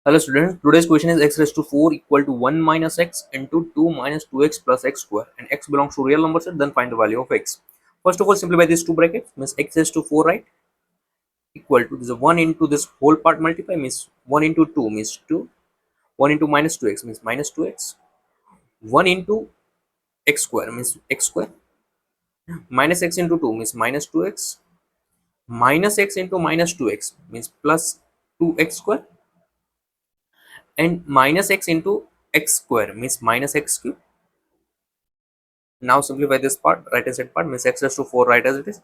Hello students, today's question is x raised to 4 equal to 1 minus x into 2 minus 2x plus x square, and x belongs to real numbers, and then find the value of x. First of all, simplify these two brackets, means x raised to 4, right, equal to this 1 into this whole part multiply, means 1 into 2 means 2, 1 into minus 2x means minus 2x, 1 into x square means x square, minus x into 2 means minus 2x, minus x into minus 2x means plus 2x square, and minus x into x square means minus x cube. Now simplify this part, right hand side part, means x raised to 4 right as it is,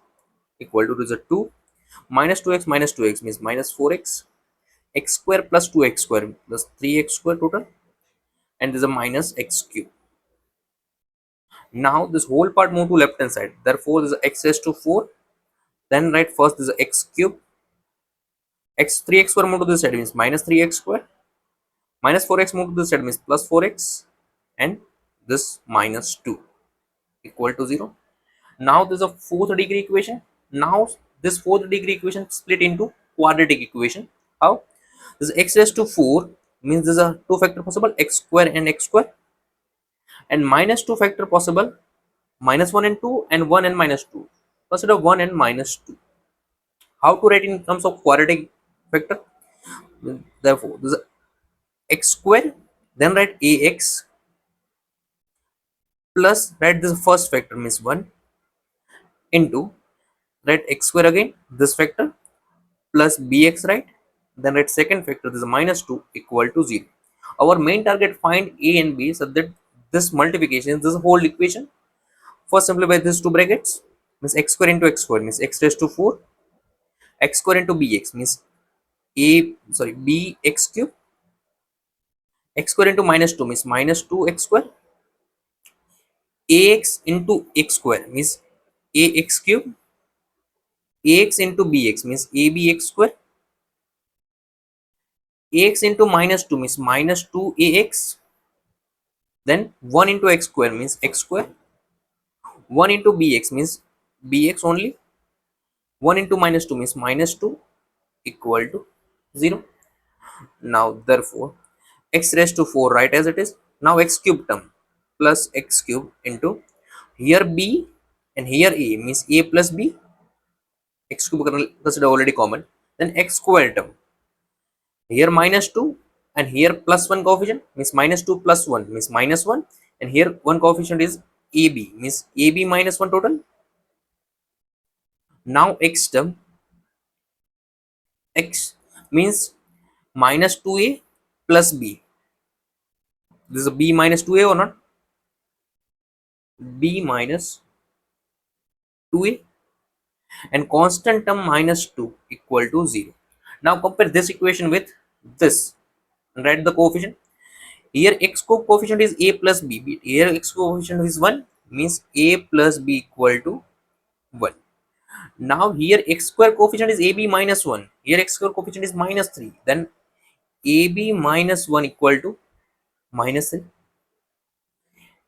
equal to the 2 minus 2x means minus 4x, x square plus 2x square plus 3x square total, and there's a minus x cube. Now this whole part move to left hand side, therefore there's x raised to 4, then right first there's a x cube, x 3x square move to this side means minus 3x square, minus 4x move to this side means plus 4x, and this minus 2 equal to 0. Now there's a fourth degree equation. Now this fourth degree equation split into quadratic equation. How? This x raised to 4 means there's a two factor possible, x square and x square, and minus 2 factor possible, minus 1 and 2, and 1 and minus 2. Consider 1 and minus 2. How to write in terms of quadratic factor? Therefore, this is x square, then write ax plus, write this first factor means 1 into, write x square again, this factor plus bx, right, then write second factor, this is minus 2 equal to 0. Our main target, find a and b, so that this multiplication, this whole equation, first simplify these two brackets, means x square into x square means x raised to 4, x square into bx means bx cube, x square into minus 2 means minus 2x square, ax into x square means ax cube, ax into bx means abx square, ax into minus 2 means minus 2ax, then 1 into x square means x square, 1 into bx means bx only, 1 into minus 2 means minus 2 equal to 0. Now therefore x raised to 4 right as it is. Now x cube term plus x cube into, here b and here a means a plus b, x cube consider already common, then x square term, here minus 2 and here plus 1 coefficient means minus 2 plus 1 means minus 1, and here one coefficient is ab means ab minus 1 total. Now x term, x means minus 2a plus b, this is a b minus 2a or not, b minus 2a, and constant term minus 2 equal to 0. Now compare this equation with this and write the coefficient. Here x coefficient is a plus b, here x coefficient is 1 means a plus b equal to 1. Now here x square coefficient is ab minus 1, here x square coefficient is minus 3, then ab minus 1 equal to minus 3.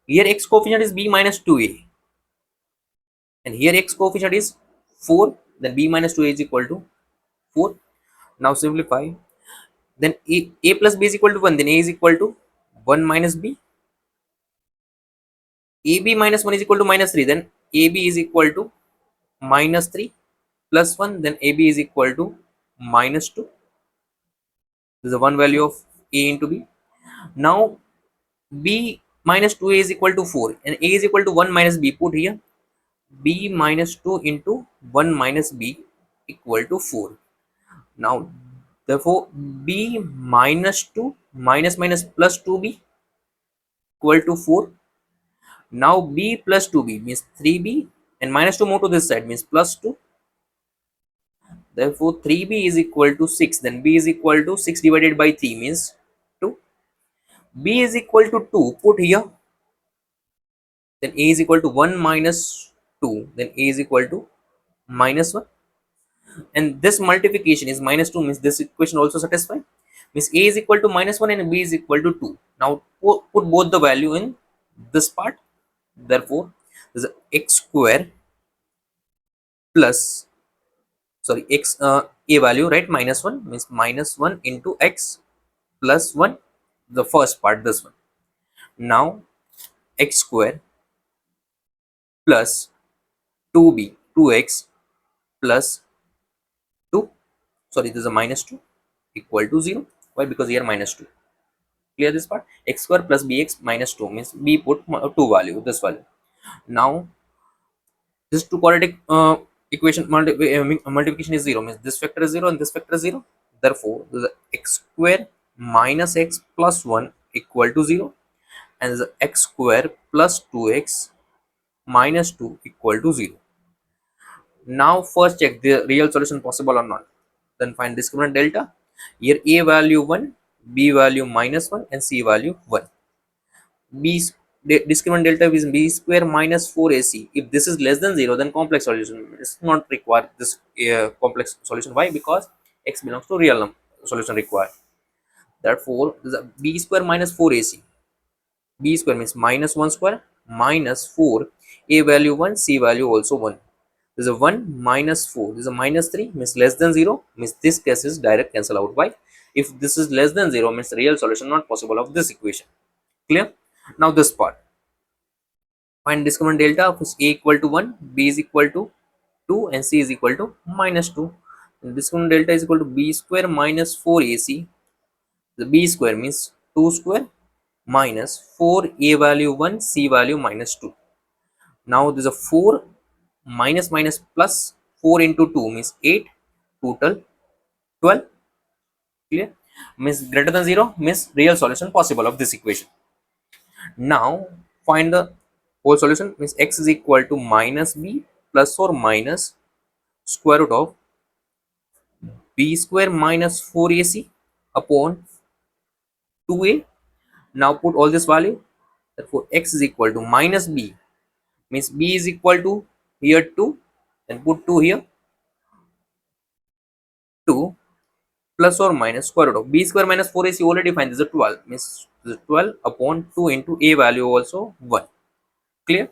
Here x coefficient is b minus 2a, and here x coefficient is 4, then b minus 2a is equal to 4. Now simplify, then a plus b is equal to 1, then a is equal to 1 minus b, ab minus 1 is equal to minus 3, then ab is equal to minus 3 plus 1, then ab is equal to minus 2. This is the one value of a into b. Now b minus 2a is equal to 4 and a is equal to 1 minus b, put here b minus 2 into 1 minus b equal to 4. Now therefore b minus 2 minus minus plus 2b equal to 4. Now b plus 2b means 3b, and minus 2 more to this side means plus 2. Therefore 3b is equal to 6, then b is equal to 6 divided by 3 means 2. B is equal to 2, put here, then a is equal to 1 minus 2, then a is equal to minus 1, and this multiplication is minus 2 means this equation also satisfied, means a is equal to minus 1 and b is equal to 2. Now put both the value in this part, therefore this is x square plus, sorry, x a value, right, minus 1 means minus 1 into x plus 1, the first part, this one. Now x square plus 2x plus 2, sorry, this is a minus 2 equal to 0. Why? Because here minus 2. Clear this part? X square plus bx minus 2 means b put 2 value, this value. Now this two quadratic equation multiplication is 0 means this factor is 0 and this factor is 0. Therefore the x square minus x plus 1 equal to 0, and the x square plus 2x minus 2 equal to 0. Now first check the real solution possible or not. Then find discriminant delta. Here a value 1, b value minus 1 and c value 1. b discriminant delta is b square minus 4ac. If this is less than 0, then complex solution is not required. This complex solution. Why? Because x belongs to real solution required. Therefore the b square minus 4ac, b square means minus 1 square minus 4, a value 1, c value also 1. This is a 1 minus 4, this is a minus 3 means less than 0, means this case is direct cancel out. Why? If this is less than 0 means real solution not possible of this equation. Clear? Now this part, find discriminant delta of a equal to 1, b is equal to 2 and c is equal to minus 2. And discriminant delta is equal to b square minus 4ac. The b square means 2 square minus 4, a value 1, c value minus 2. Now this is a 4 minus minus plus 4 into 2 means 8, total 12. Clear? Means greater than 0 means real solution possible of this equation. Now find the whole solution, means x is equal to minus b plus or minus square root of b square minus 4ac upon 2a. Now put all this value, therefore x is equal to minus b means b is equal to here 2 and put 2 here, 2 plus or minus square root of b square minus 4ac already find, this is a 12 means this is 12 upon 2 into a value also 1. Clear?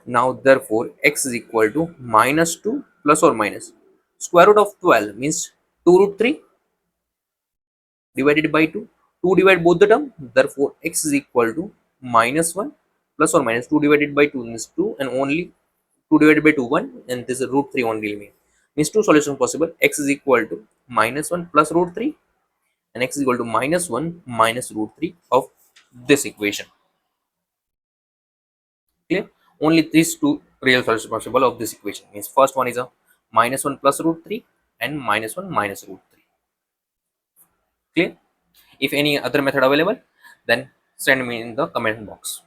Now therefore x is equal to minus 2 plus or minus square root of 12 means 2 root 3 divided by 2. 2 divide both the term, therefore x is equal to minus 1 plus or minus 2 divided by 2 means 2 and only 2 divided by 2 1, and this is root 3 only means two solutions possible. X is equal to minus 1 plus root 3 and x is equal to minus 1 minus root 3 of this equation. Clear? Only these two real solutions possible of this equation, means first one is a minus 1 plus root 3 and minus 1 minus root 3. Clear? If any other method available, then send me in the comment box.